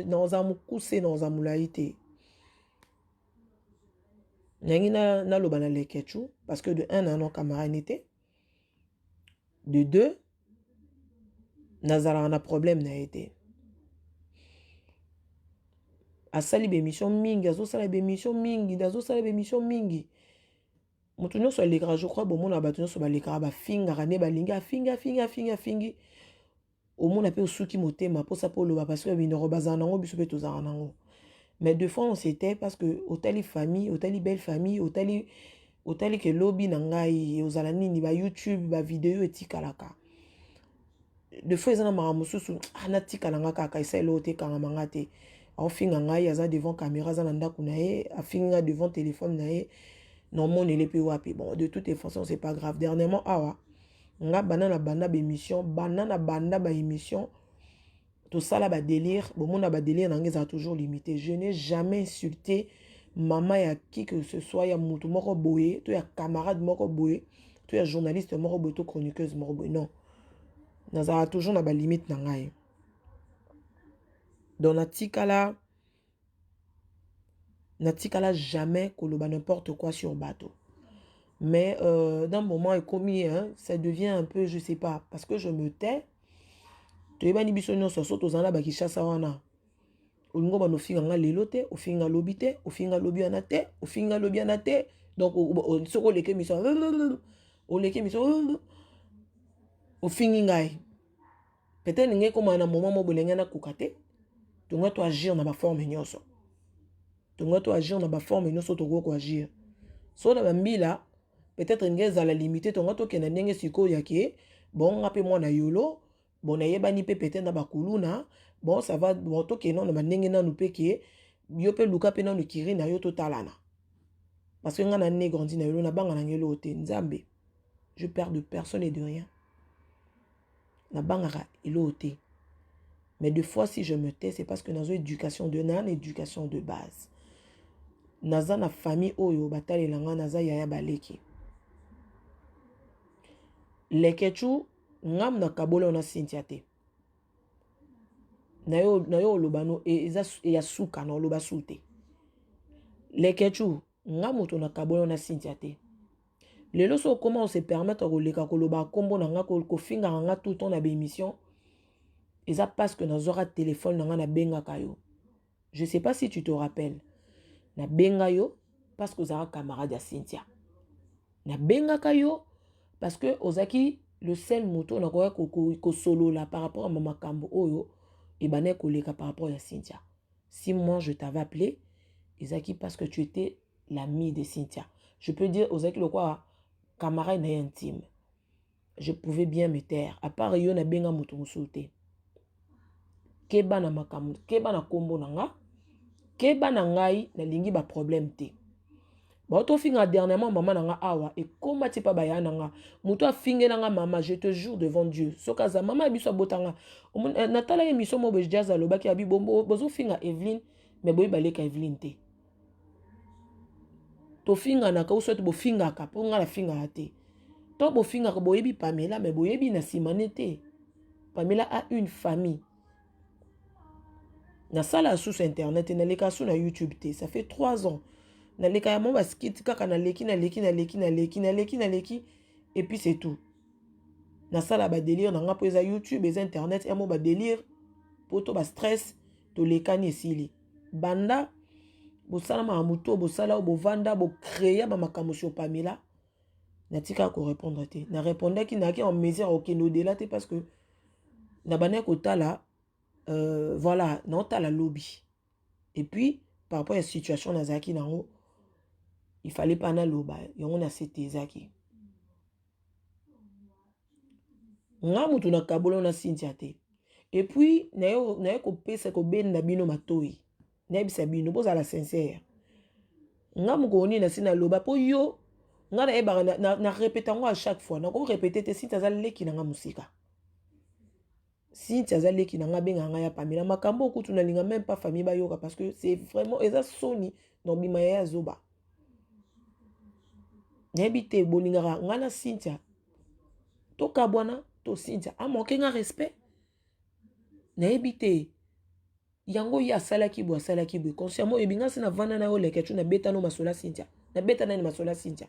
dans un moukoussé, dans un moulaïté. Nangi na loba na lekechu, parce que de un, non camarade n'était. De deux, nazala on a problème na été. Asali bémission mingi, azo sala bémission mingi, dazo sala bémission mingi. Motunyo so lekra, je crois, bon, mon abatunyo so ba lekra, ba finga, rane ba linga, fingi. Au monde appelle Suki Motema pour ça pour le parce que bino robazanango biso pe tozanango. Mais deux fois on s'était parce que hôtel famille, hôtel belle famille, hôtel que lobby nangai ozalani ni ba YouTube ba vidéo etikalaka. Deux fois ils en maramususu ana tikalanga kaka esa lote kanga mangate. Au finga ngai aza devant caméra za nanda kunae, a finga devant téléphone nae. Non mon ele pe wapi. Bon de toute façon c'est pas grave. Dernièrement awa nga banana banda émission ba émission tout ça là ba délire bon mon ba délire nange ça toujours limité. Je n'ai jamais insulté maman ya qui que ce soit ya mutu moko boye to ya camarade moko boye to ya journaliste moko boye to chroniqueuse moko boye non naza toujours na ba limite nangai. Dans la tikala jamais koloba n'importe quoi sur bateau. Mais d'un moment et commis, hein, ça devient un peu, je sais pas, parce que je me tais. Tu es bani bisonyo so soto zana ba kishasa wana. Olingo ba no finga nga lelote, o finga lobite, o finga lobi anate, o finga lobi anate. Donc o soko leke miso. O leke miso. O fingi ngai. Peut-être ngé comme un moment mo bolenga na kokate. Tu nga to agir na ba forme nyoso. Tu nga to agir na ba forme nyoso to go ko agir. So na ba mbila peut-être ngé za la limité to nga to kena ndenge siko yake. Bon ngape mo na yolo. Bon na yebani pe peut-être na ba kuluna. Bon ça va bon to kena na ndenge na nupe ke yo pe luka pe na no kiri na yo to talana. Parce que nga na né grandi na yolo na banga na ngelo te nzambe. Je perds de personne et de rien. Na bangara elote. Mais des fois si je me tais c'est parce que dans une éducation de nan éducation de base. Naza na famille oyo batale langa naza yaya baleki. Lekechu ngam na kabolo na Cynthia te. Na yo lobano e ya suka na loba sute. Lekechu ngam to na kabolo na Cynthia te. Lelo so comment on se permettre ko leka ko loba kombo na nga ko finga nga tout ton na émission. Et ça parce que na zora téléphone na nga na benga kayo. Je sais pas si tu te rappelles. Na benga yo parce que zara camarade ya Cynthia. Na benga kayo parce que ozaki le seul moto na ko solo là par rapport à mama kambo oyo et bané koleka par rapport à Cynthia. Si moi je t'avais appelé Ezaki parce que tu étais l'ami de Cynthia. Je peux dire ozaki le quoi camarade intime. Je pouvais bien me taire. À part yo na benga moto musulte. Keba na makamu, keba na kombo na nga, keba na ngai na lingi ba problème te. Ba to finga dernièrement maman na nga awa et koma ti pa ba ya na nga. Muto a finge na nga mama, je te jure devant Dieu. Sokaza mama biso botanga. Natala émission mo be jaza lobaki abi bombo bozo finga Evelyne mais boy baleka Evelyne te. To finga na ka ou soit bo finga ka po nga la finga te. To bo finga ko boyebi Pamela mais boyebi na simane te. Pamela a une famille. Na sala sous internet na leka sous na YouTube te. Ça fait 3 ans. Na leka ya mamba skit kaka na leki et puis c'est tout. Na sala ba délire na nga po eza YouTube eza internet et mo ba délire poto ba stress to leka ni esili. Banda bo sala ma muto bo sala bo vanda bo créer ba makambo sur Pamela. Na tika ko répondre te. Na répondre ki na ki en mesure aucun au-delà te parce que na bané ko tala voilà, non t'as la lobby. Et puis par rapport à la situation na zaki nango il fallait pas na loba, on a c'était zaki. Nga mutu na kabolo na Cynthia te. Et puis na yo ko pesa ko ben na bino matoi. Na bisa bino boza la sincère. Nga muko oni na sina loba po yo nga na eba na répéter ngo à chaque fois. Na ko répéter te Cynthia za leki na nga musika. Cynthia za leki na nga benga nga ya Pamela makambo kutu na linga même pas famille ba yoka parce que c'est vraiment eza soni no bima ya zoba. Nebite bolingara nga na Cynthia. To kabwana to Cynthia a manqué un respect. Nebite yango ya sala ki bo consciemment ebinga se na vana na yo leke tu na beta no masola Cynthia na beta na ni masola Cynthia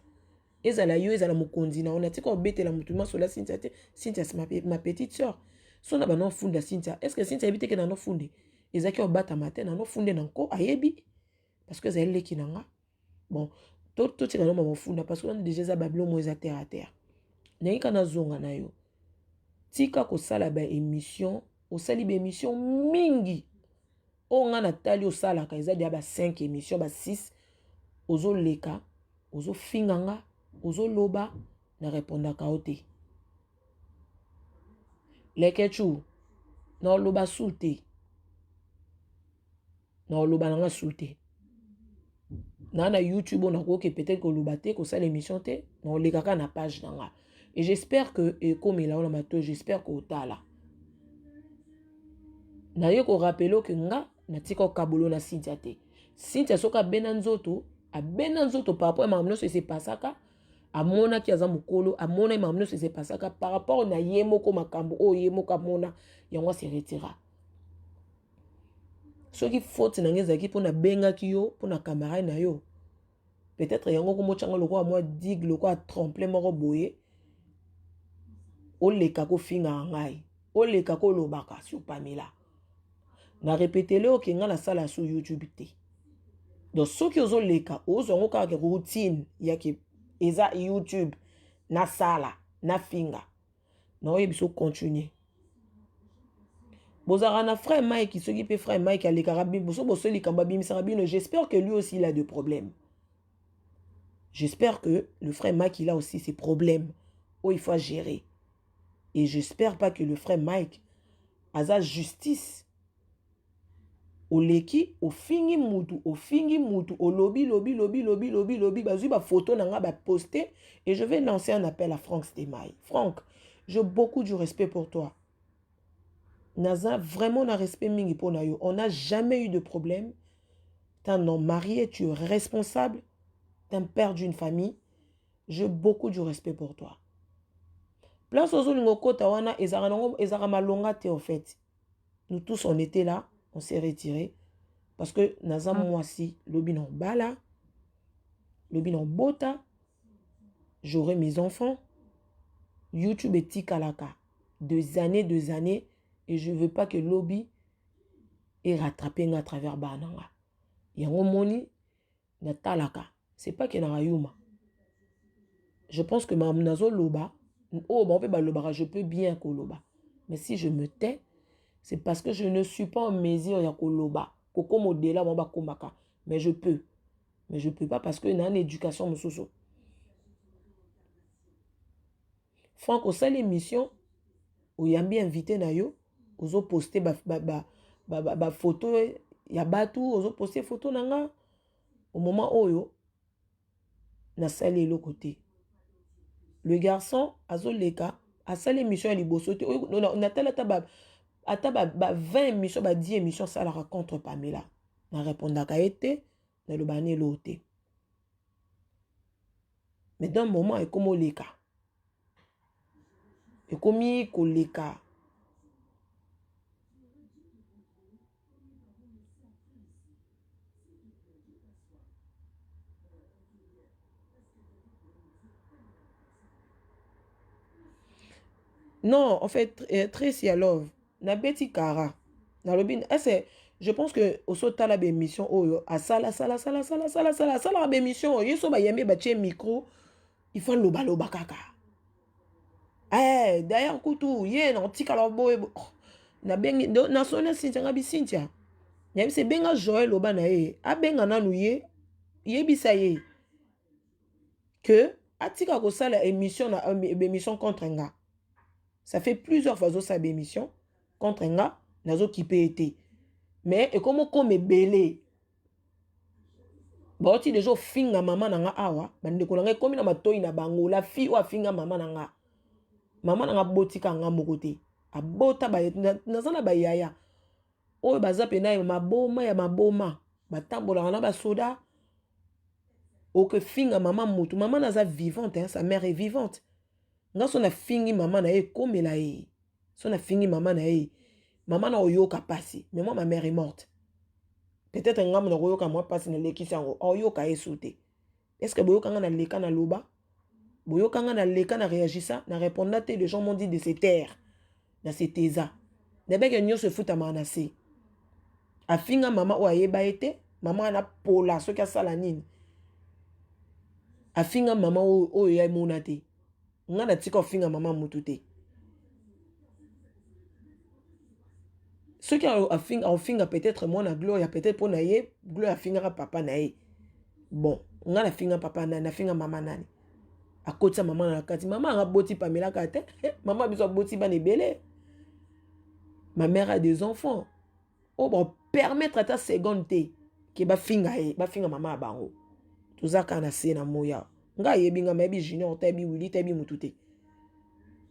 ezala yo ezala mukonzi na ona tika obetela mutu masola Cynthia te Cynthia c'est ma petite sœur sona ba non funda Cynthia est-ce que Cynthia ebite ke na no funde ezaki obata matin na no funde na nko ayebi parce que ezali leki nanga bon to tika no mama funda parce que on déjà za babilo mo eza terre à terre nai kana zonga na yo tika ko sala ba émission osali ba émission mingi o nga na tali osala ka eza dia ba 5 émissions ba 6 ozo leka ozo finganga ozo loba na répondaka ote lekechu na loba sulte na loba nanga sulte na YouTube on a que peut-être que loba te ko sala émission te na lekaka na page nanga et j'espère que comme là on a mato j'espère que otala na yo ko rappelo que nga na tika okabolo na Cynthia te Cynthia soka bena nzoto par rapport à mamno se se pasaka amona ki aza mukolo amona mamno se se pasaka par rapport na yemo ko makambo o yemo ka mona yango se retira soki faute na ngeza ki pona benga ki yo pona caméra na yo peut-être yango ko mochanga loko a moi digue loko a tromper moko boye o leka ko finga ngai o leka ko lobaka sur Pamela na répéter le okenga na sala sur YouTube te donc soki ozo leka ozo ngo ka routine ya ki eza YouTube na sala na finga na oyebiso continuer bozara na frère Mike soki pe frère Mike alekara biso bosoli kamba bimisara bino j'espère que lui aussi il a des problèmes j'espère que le frère Mike il a aussi ses problèmes où il faut gérer et j'espère pas que le frère Mike a sa justice oleki ofingi mutu o lobby bazui ba photo nanga ba poster et je vais lancer un appel à Franck Stemai. Franck, j'ai beaucoup du respect pour toi. Naza vraiment un respect mingi pour nayo. On n'a jamais eu de problème. T'es un homme marié, tu es responsable, t'es un père d'une famille. J'ai beaucoup du respect pour toi. Place aux autres tawana ezara malonga te en fait. Nous tous on était là. On s'est retiré parce que naza moisi lobi non bala lobi non bota j'aurai mes enfants YouTube est tikalaka 2 années et je veux pas que lobby ait rattrapé à travers bananga yango moni na talaka c'est pas que na yuma je pense que ma nazo loba oh bon ba loba je peux bien ko loba mais si je me tais c'est parce que je ne suis pas en mesure ya koloba koko modela ba komaka mais je peux pas parce que na une éducation mususu Franck au sale émission oyambi invité na yo ozo poster ba photo ya batu ozo poster photo nanga au moment oyo na sale le côté le garçon azo leka a sale émission ya liboso te na tala taba ata ba 20 émissions ba 10 émissions ça la contre Pamela na répondaka été na le bané l'auté mais dans un moment et comme leka et comme koleka non en fait Tracy Love na Betty Kara na lobin c'est je pense que au sota la émission oyo a sala ba émission yeso ba yembe ba tie micro il faut loba kaka d'ailleurs kutu ye na tika la boy na bengi na sona Cynthia bi Cynthia ya se benga Joël loba na ye a benga nanu ye bisa ye que atika ko sala émission na émission contre nga ça fait plusieurs fois ça émission contre nga nazo kipe été mais et comme belé ba oti déjà finga maman nanga awa bande ko nanga komi na matoi na bango la fille o finga maman nanga botika nga mokote abota ba nazana ba yaya o baza pena ya maboma batambola na ba soda o que finga maman naza vivante hein, sa mère est vivante nga so na fingi maman na komela son na fingi maman na oyoka pasi mais moi ma mère est morte peut-être ngam na koyoka moi passe na lekisi yango oyoka esute. Est-ce que boyoka nga na leka na loba? Boyoka nga na leka na réagissa na répondre te les gens m'ont dit de se taire. Na se teza. Debe que nyo se fout à manase. Afinga mama o ayeba ete, mama na pola so ka sala nini. Afinga mama o ya monate. Nga na tika afinga mama mutute. Ceux qui ont afinga peut-être moi na gloire peut-être pour naie, gloire afinga papa naie. Bon, nga na finga papa na finga mama nani. A côté maman na kati, maman a boti Pamela kate, maman a besoin boti ban ebele. Ma mère a des enfants. Oh bon, permettre à ta seconde te que ba finga maman bango. Tout ça kana se na moya. Nga yebinga mebi junior tebi wili tebi mutute.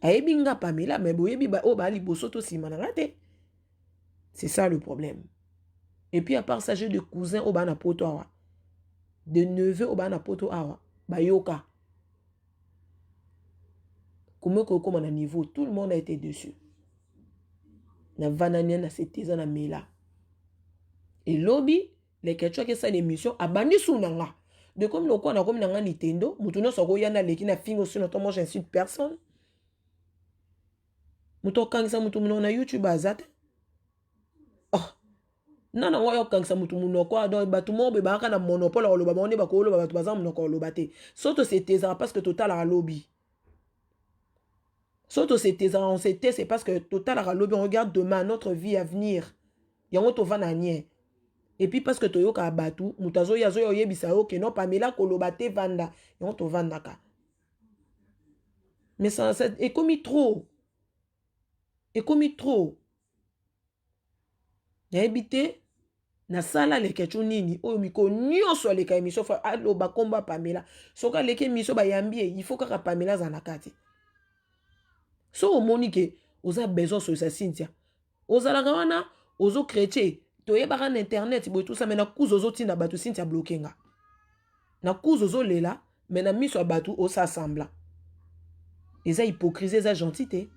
Ayebinga Pamela mais boyebi ba o ba liboso to simana ngate. C'est ça le problème. Et puis à part ça, j'ai des cousins au bana poto awa. De neveux au bana poto awa. Bayoka. Comment on a niveau, tout le monde a été dessus. Na vanania na seteza na mela. Et lobby, les ketchua que ça l'émission a bandi sunanga. De comme le quoi na comme nanga Nintendo, mutuno soko yana leki na fingo sur notre moi j'insulte personne. Muto kangisa mutu na YouTube azate. Oh. Nana ngoyo kangisa mutu munoko ado batu mo be baka na monopole lo ba monde ba ko lo ba batu bazam munoko lo bate. Soto seteza parce que total a lobby. Soto c'était on s'était c'est parce que total a lobby on regarde demain notre vie à venir. Yango to va na nie. Et puis parce que toyoka abatu mutazo yazo yo yebisa yo ke non Pamela kolobate vanda yango to vanda ka. Mais ça est commis trop. Et commis trop. Ya ebité na sala le kechu nini oyo miko nyonso le ka émission fa aloba komba Pamela. Soka leke émission ba yambie il faut ka Pamela zanakati. So omoni ke oza besoin sur sa Cynthia. Ozalaka wana ozo chrétien toyebaka na internet boy tout ça mais na kuzo ozo tina batu Cynthia bloqué nga. Na kuzo ozo lela mais na miso batu o s'assembla. Eza hypocrisie eza gentillité.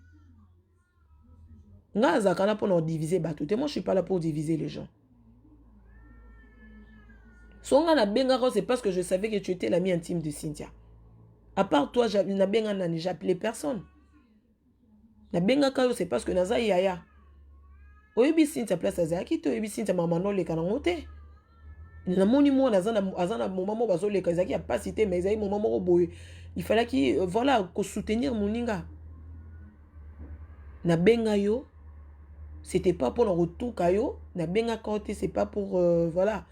Nga azakana pour nous diviser batu. Moi je suis pas là pour diviser les gens. Songa na benga c'est parce que je savais que tu étais l'ami intime de Cynthia. À part toi na benga nani j'appelais personne. Na benga kayo c'est parce que naza yaya. Oyebi Cynthia place azaki to oyebi Cynthia mama no leka na ngote. Na moni mo azana moment mo bazo leka azaki a pas cité mais ezaki moment mo boye. Il fallait qu'il voilà ko soutenir moninga. Na benga yo c'était pas pour le retour kayo, na benga côté c'est pas pour voilà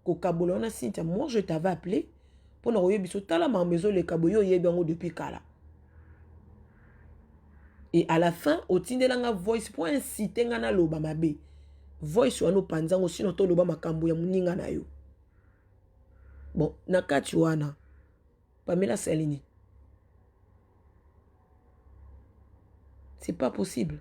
ko kabolona Cynthia. Moi je t'avais appelé pour no oyebi so tala ma maison le kaboyo yebi ngo depuis kala. Et à la fin, au tindelanga voice pour inciter ngana loba mabe. Voice wano panzango sino to loba makambo ya muninga na yo. Bon, nakati wana Pamela Salini. C'est pas possible.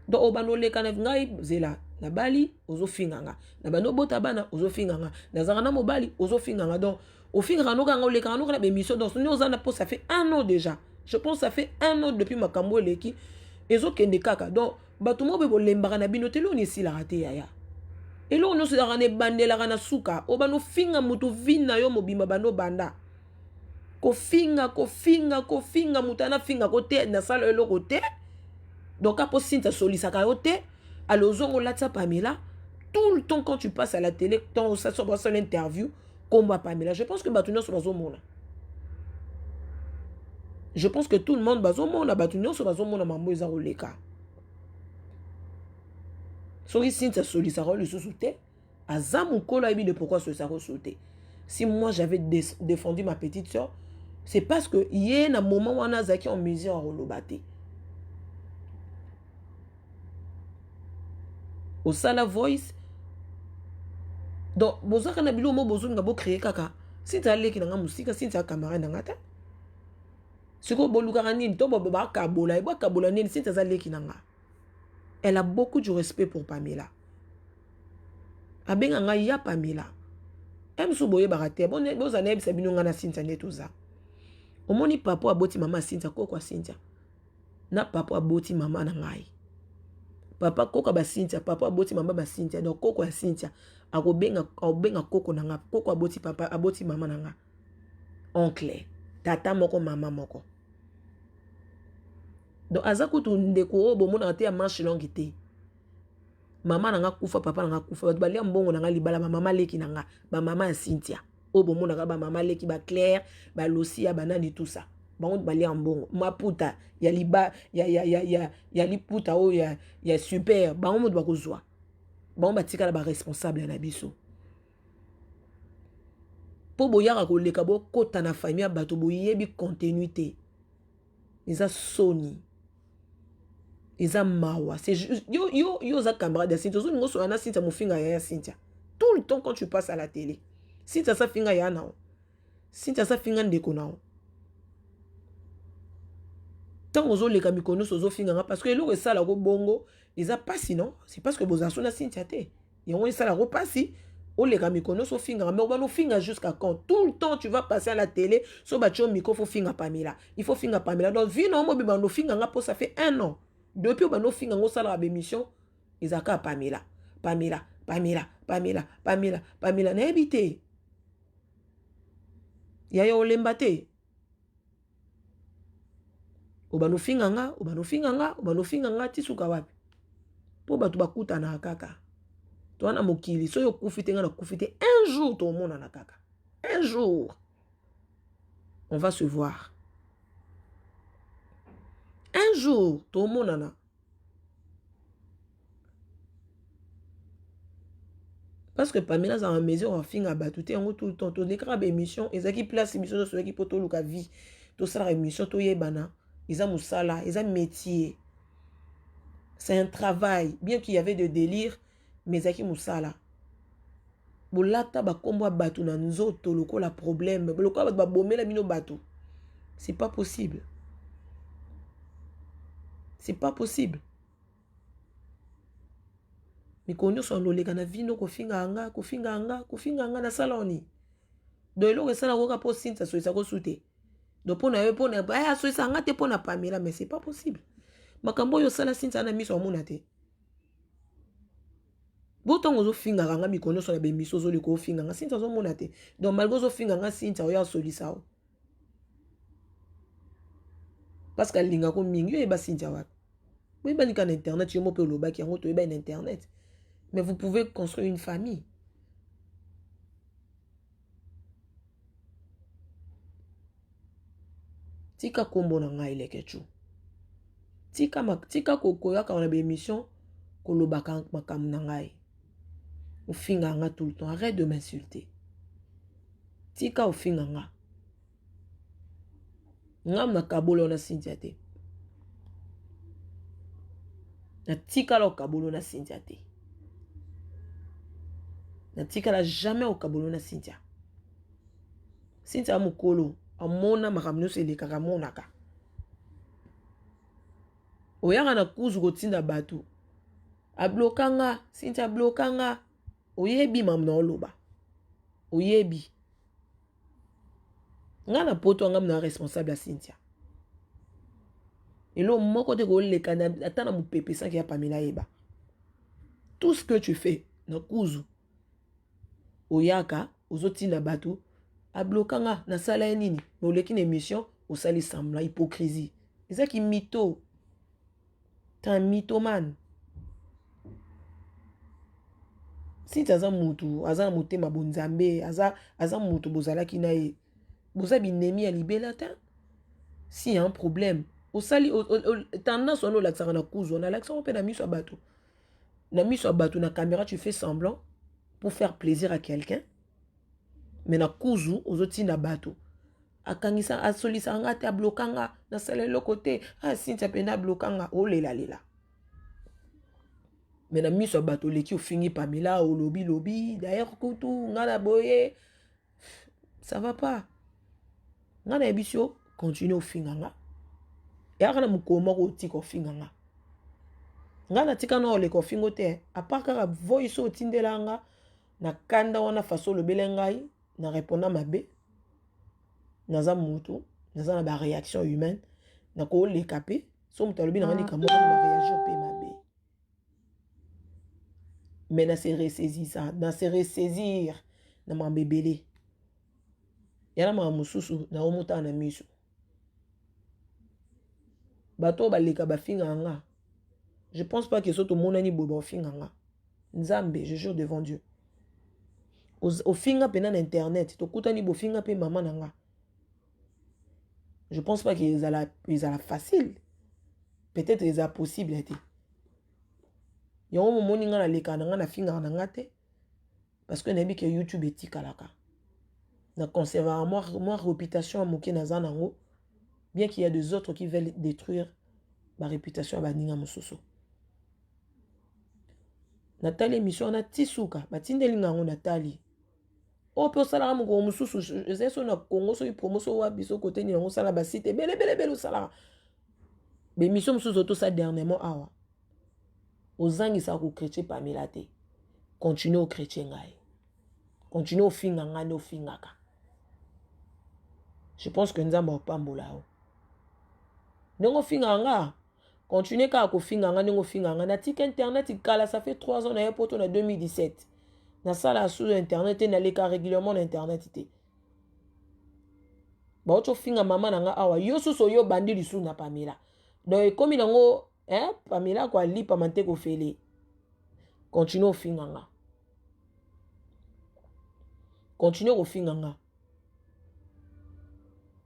Donc obano leka na ngai zela na bali ozo finganga. Na bano bota bana ozo finganga. Na zangana mobali ozo finganga. Donc au finganga no kanga leka no kana be mission donc nous on a ça fait 1 an déjà. Je pense que ça fait 1 an depuis ma kambo leki. Ezo kende kaka. Donc, batumo bebo lembara na binote lo ni si la rate yaya. Et là, on se rane bandela rana suka. Obano finga mutu vina yo mobima bano banda. Ko finga mutana finga kote na sala elo kote. Donc, apo sinta solisa ka yote. Alors, zongo latsa Pamela. Tout le temps quand tu passes à la télé, quand ça sort dans l'interview, combat Pamela. Je pense que batuno so bazomona. Je pense que tout le monde bazomona batuno so bazomona mambo eza roleka. Soki Cynthia solisa le sous-souté, azamu kolo aibi de pourquoi ce ça sauté. Si moi j'avais défendu ma petite soeur, c'est parce que hier na moment où on a zaki en mesure à relobate. Au sala voice donc bozaka na bilo mo bozo nga bo créer kaka. Cynthia leki na musika Cynthia camarade na ngata. Siko bolukaka nini to ba kabola e ba kabola nini Cynthia za leki na nga. Elle a beaucoup de respect pour Pamela. Abenga nga ya Pamela. Em souboye barate. Bon bozana ebisa bino nga na Cynthia netuza. Omoni papa aboti mama Cynthia ko kwa Cynthia. Na papa aboti mama na ngai. papa koko ba Cynthia papa aboti mama ba Cynthia donc koko ya Cynthia akobenga koko nanga koko aboti papa aboti mama nanga oncle tata moko mama moko donc aza kutu ndeko bomona te ya manche longue te mama nanga kufa papa nanga kufa bato balia mbongo nanga libala mama leki nanga ba mama ya Cynthia bomona ka ba mama leki ba Claire ba Lucia banani tout ça bango balia mbongo maputa ya liba ya liputa o ya super bango moto bakozwa bango batikala ba responsable na biso po boyaka koleka bokota na famille ya bato boyebi continuité eza soni eza mawa c'est juste yo za camarade ya Cynthia ozo ngoso na Cynthia mofinga ya Cynthia tout le temps quand tu passes à la télé Cynthia sa finga ya nao Cynthia sa finga ndeko nao tant ozo leka mikono ozo finga nga parce que eloko esala ko bongo eza pasi non c'est parce que bozaso na Cynthia te yango esala ko pasi o leka mikono so finga mais obano finga jusqu'à quand tout le temps tu vas passer à la télé so batcho miko faut finga Pamela il faut finga Pamela donc vie non mo be bano finga nga po ça fait 1 an depuis obano finga ngo sala ba émission ezaka Pamela na ebité ya yo lemba te obano finga nga tisuka wapi po batu bakuta na kaka toi na mokili so yo kufite nga na kufite un jour to mona na kaka un jour on va se voir un jour to mona na parce que Pamela za en mesure en finga batu te yango tout le temps to lekra ba émission ezaki place émission so yaki poto luka vie to sala émission to yebana ils ont musala, ils ont métier. C'est un travail. Bien qu'il y avait de délire, mais zaki musala. Bolata ba kombo batu na nzoto loko la problème. Loko ba bomé la mino batu. C'est pas possible. C'est pas possible. Mais konyo son lo lega na vino ko finga anga na saloni. Do lo resala ko ka po Cynthia so isa ko sute. Donc pour na so isa ngate pour na Pamela mais c'est pas possible. Makambo yo sala Cynthia na miso amuna te. Boton ozo finga nga mikono so na be miso zo liko finga nga Cynthia zo mona te. Donc malgré zo finga nga Cynthia o ya solisa o. Parce que linga ko mingi yo e ba Cynthia wa. Oui ba nika na internet yo mo pe lo ba ki yango to e ba na internet. Mais vous pouvez construire une famille. Tika kombo na ngai lekechu. Tika kokoya ka na be émission kolobaka makam na ngai. O finga nga tout le temps. Arrête de m'insulter. Tika o finga nga. Ngam na kabolo na Cynthia te. Na tika la o kabolo na Cynthia te. Na tika la jamais o kabolo na Cynthia. Cynthia mukolo. Amona makamno se lekaka monaka. Oyanga na kuzu kotinda batu. Ablokanga, Cynthia blokanga. Oyebi mamna oloba. Oyebi. Nga na poto nga mna responsable à Cynthia. Et là, moko te ko leka na atana mu pepe sans qu'il y a Pamela eba. Tout ce que tu fais na kuzu. Oyaka, ozotinda batu. Ablokanga na sala nini mais oleki na émission osali semblant hypocrisie ezaki mytho t'es un mythomane si taza mutu aza motema bonzambe aza mutu bozalaki na ye boza binemi ya libela ta si y a un problème osali tendance on olaksaka na kuzu on alaksaka pe na miso bato na caméra tu fais semblant pour faire plaisir à quelqu'un. Mais na kuzu ozoti na bato akangisa asolisa nga te ablokanga na salelo côté Cynthia pena blokanga o lela mais na miso bato leki ofingi Pamela o lobi d'ailleurs kutu nga na boye ça va pas nga na ebisio continue ofinga nga ya kana mukoma ko tika ofinga nga na tika na ole ko fingo te à part ka voice o tindelanga na kanda wana faso lobele ngai na répondant mabe naza mutu naza na ba réaction humaine na ko le capé so mutalobi na ngani kamo na réagir pe mabe mais na se ressaisir ça, na se ressaisir na mambebele. Yana ma mususu na omuta na miso. Bato baleka bafinga nga. Je pense pas que soto monani bobo finga nga. Nzambe, je jure devant Dieu. Au finga pena na internet, to kutani bo finga pe maman nga. Je pense pas qu'ils a la facile. Peut-être ils a possibilité. Yon mo moni nga na leka na nga na finga na nga te. Parce que nabi que YouTube etikalaka. Na conserver moi réputation moké na zanango. Bien qu'il y a des autres qui veulent détruire ma réputation à baninga mususu. Nathalie émission na tisuka, batindeli ngango Nathalie. O pe osala mo mususu, zeso na Congo so promotion wa biso côté ni ngo sala ba site bele osala. Be émission mususu to ça dernièrement awa. Ozangi sa ko chrétien Pamela te. Continue au chrétien ngai. Continue au finga nga no fingaka. Je pense que nzamba opambola o. Nengo finga nga. Continuez à finga nga nengo finga nga na tik internet ikala ça fait 3 ans na yepoto na 2017. Na sala sur internet na leka régulièrement na internet te. Ba ocho finga mama na nga awa yo suso yo bandi lisu na Pamela. Donc comme nango Pamela kwa lipa mante ko fele. Continue finga nga. Continue ko finga nga.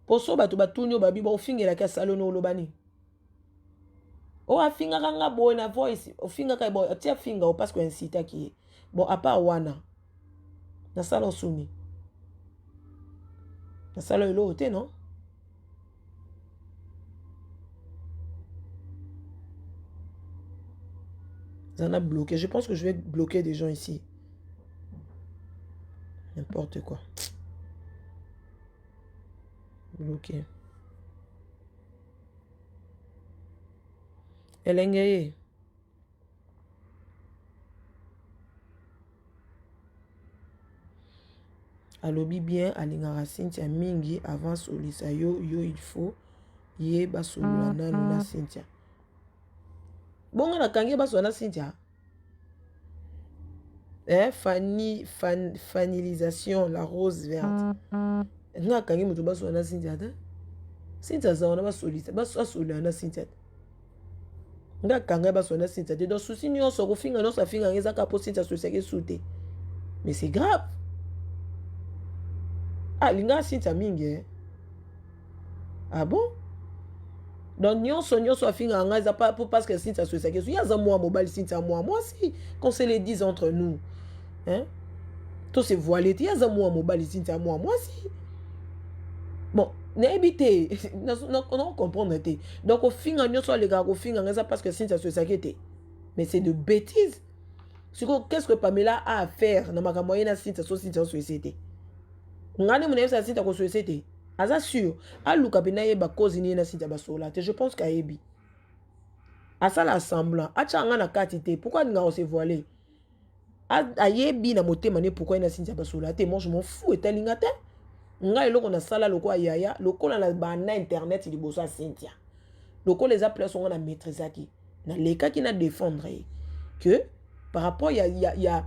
Poso batu batunyo babi ba ofingela ka salono lobani. O afinga kanga boy na voice ofinga kai boy atia finga o parce que incita ki bon à part wana na sala osuni na sala elo te non ça a bloqué. Je pense que je vais bloquer des gens ici. N'importe quoi. Bloqué. Elengeye. Alobi bien alingara Cynthia mingi avant solisa yo il faut ye basolula nanu na Cynthia. Bonga na kange basona Cynthia. Fanilisation la rose verte. Nga kange mutu basona Cynthia ta. Cynthia za ona basolisa basolula na Cynthia. Nga kange basona Cynthia te. Donc souci nyonso ko finga no sa finga ngeza ka po Cynthia so seke soute. Mais c'est grave. Ah, linga Cynthia mingi. Ah bon? Donc nyonso afinga ngaza pas parce que Cynthia so seke so yaza moi mobile Cynthia moi si qu'on se le dise entre nous. Hein? Tout se voilé yaza moi mobile Cynthia moi si. Bon, n'habité non comprendre te. Donc au finga nyonso les gars au finga ngaza parce que Cynthia so seke. Mais c'est de bêtises. Qu'est-ce que Pamela a à faire dans ma moyenne à Cynthia so société? Ngani mune sa Cynthia ko société. Aza sûr, a luka bena yeba cause ni na Cynthia basola te, je pense ka yebi. Asa la semblant, a changa na katite, pourquoi nga on se voiler? A yebi na motema ne pourquoi na Cynthia basola te, moi je m'en fous et telinga te. Nga eloko na sala loko ayaya, loko na bana internet li boso Cynthia. Loko les appels sont na maîtrise qui na leka qui na défendre que par rapport ya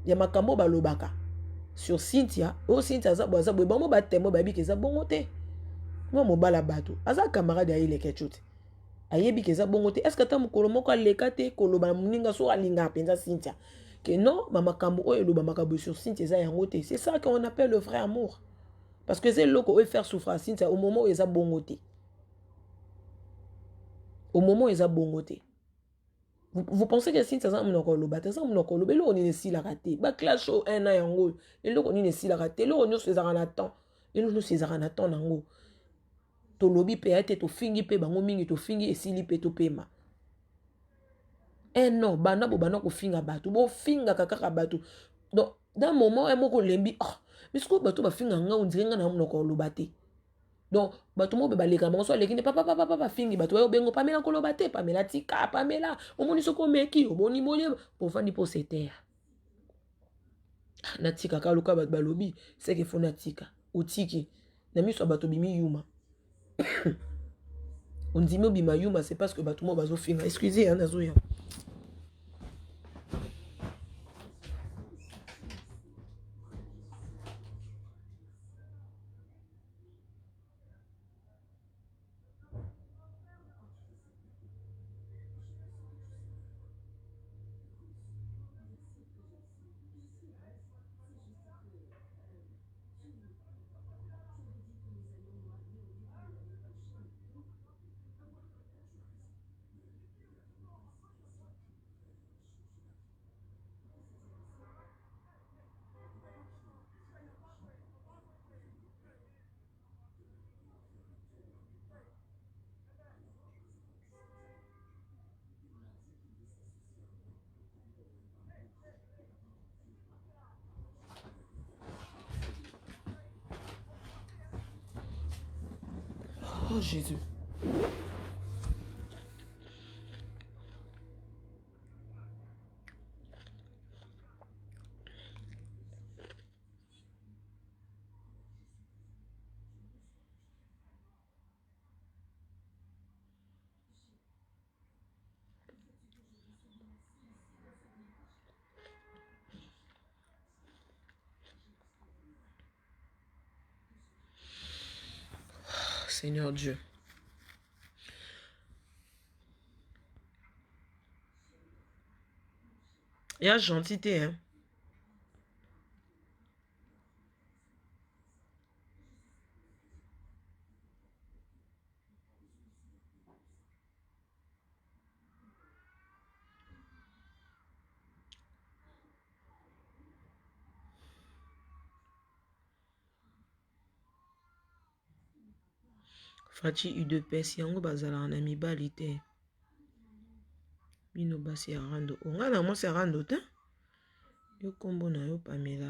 makambo balobaka. Sur Cynthia, Cynthia za boza boy bango ba temo ba bi ke za bongo te. Moi mobala bato, aza camarade ya ile ketchote. Ayebi ke za bongo te. Est-ce que ta mukolo moko aleka te koloba muninga so alinga penza Cynthia? Que non, mama kambo oyo loba makabo sur Cynthia za yango te. C'est ça qu'on appelle le vrai amour. Parce que c'est loko oyo faire souffrir Cynthia au moment où eza bongo te. Au moment où eza bongo te. Vous pensez que Cynthia ça mon kolo bata ça mon kolo belo on si la raté ba clash au un an yango et loko ni si la raté lo on se zara na temps et nous se zara na temps nango to lobi pe ate to fingi pe bango mingi to fingi esili pe to pema non bana bo bana ko finga bato bo finga kaka bato donc dans moment un moko lembi mais ce que bato ba finga nga on dirait nga na mon kolo baté. Donc, bato mo be baleka bango so lekine papa fingi bato yo bengo Pamela koloba te Pamela tika Pamela omoni soko meki omoni moye pour fandi pour se taire. Na tika ka luka bato balobi c'est que faut na tika otiki na miso bato bimi yuma. On dit mo bima yuma c'est parce que bato mo bazo finga excusez nazo ya. Oh Jésus. Seigneur Dieu. Il y a gentillité, hein. Fati U2PS yango bazala na mibali te. Bino basi ya rando. Onga na mwasi ya rando te. Yo kombo na yo Pamela.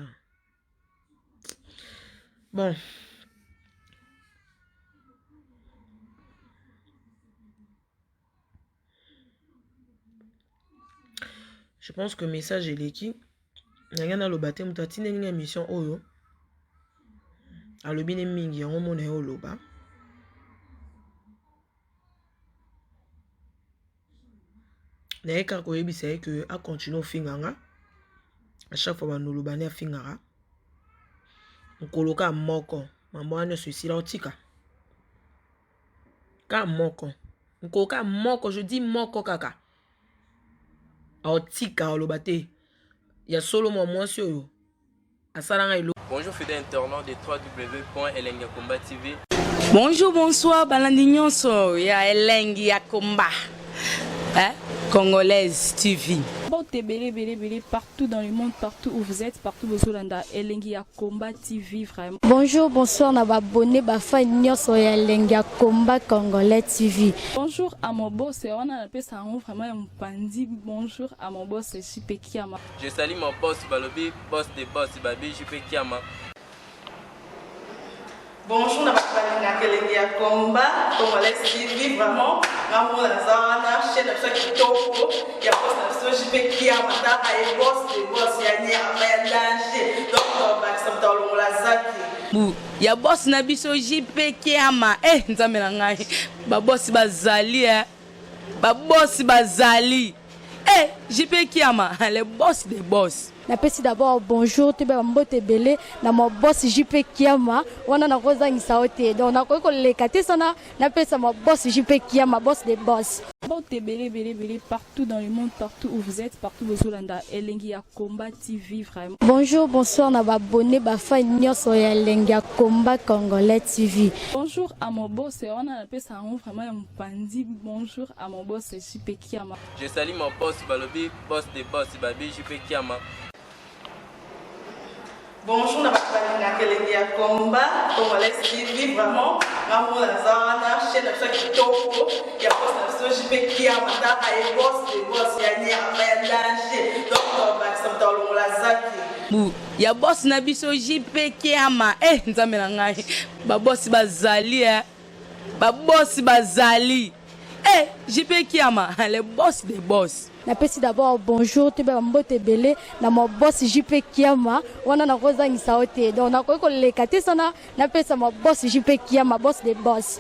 Bon. Je pense que message est l'équipe. Nagana lo bate mutatine ninga mission oyo. Alobine mingi yango mona yo loba. Naye kako yebisa ye que a continuer finganga. À chaque fois nous lobane a fingara. Nkoloka moko. Mambo ane suicide otika. Ka moko. Nkoloka moko, je dis moko kaka. Otika olobate. Ya solo moi sur yo. Asalanga ilo. Bonjour fidèles internautes de www.elengiakomba TV. Bonjour, bonsoir, Balandignon, ya Elengi Akomba, Congolaise TV. Bon, t'es belé partout dans le monde, partout où vous êtes, partout où vous êtes, Elengi Akomba TV, vraiment. Bonjour, bonsoir, na abonné, fa nyonso ya Elengi Akomba Congolais TV. Bonjour à mon boss, on a appelé ça vraiment un pandi. Bonjour à mon boss, JP Kiama. Je salue mon boss Balobi, boss de boss Babi, JP Kiama. Bonjour, na balinga Elengi Akomba Congolais TV, vraiment. Ngamo na zana chaîne ça kitoko ya boss na JP Kiama ta ay boss de boss ya ni ya danger. Donc ba samta longola zaki. Ya boss na biso JP Kiama, nzambe na ngai. Ba boss bazali ba boss bazali. JP Kiama, le boss des boss. Napesi d'abord bonjour, tu peux mbote belé na mon boss JP Kiama, wana na kozangisa ote. Donc na ko lekate sana, napesa mon boss JP Kiama, boss des boss. Bon, t'es belé partout dans le monde, partout où vous êtes, partout où vous êtes, Elengi Akomba TV, vraiment. Bonjour, bonsoir, na abonné, fa nyonso ya Elengi Akomba Congolais TV. Bonjour à mon boss, on a appelé ça vraiment un pandi. Bonjour à mon boss, JP Kiama. Je salue mon boss Balobi, boss de boss Babi, JP Kiama. Bonjour, na balinga Elengi Akomba Congolais TV, vraiment. Ngamo na zana chaîne ça kitoko ya boss na JP Kiama ta ay boss de boss ya ni ya danger. Donc ba samta longola zaki. Ya boss na biso JP Kiama, nzambe na ngai. Ba boss bazali ba boss bazali. JP Kiama, le boss des boss. Napesi d'abord bonjour, tu peux mbote belé na mon boss JP Kiama, wana na kozangisa ote. Donc na ko lekate sana, napesa mon boss JP Kiama, boss des boss.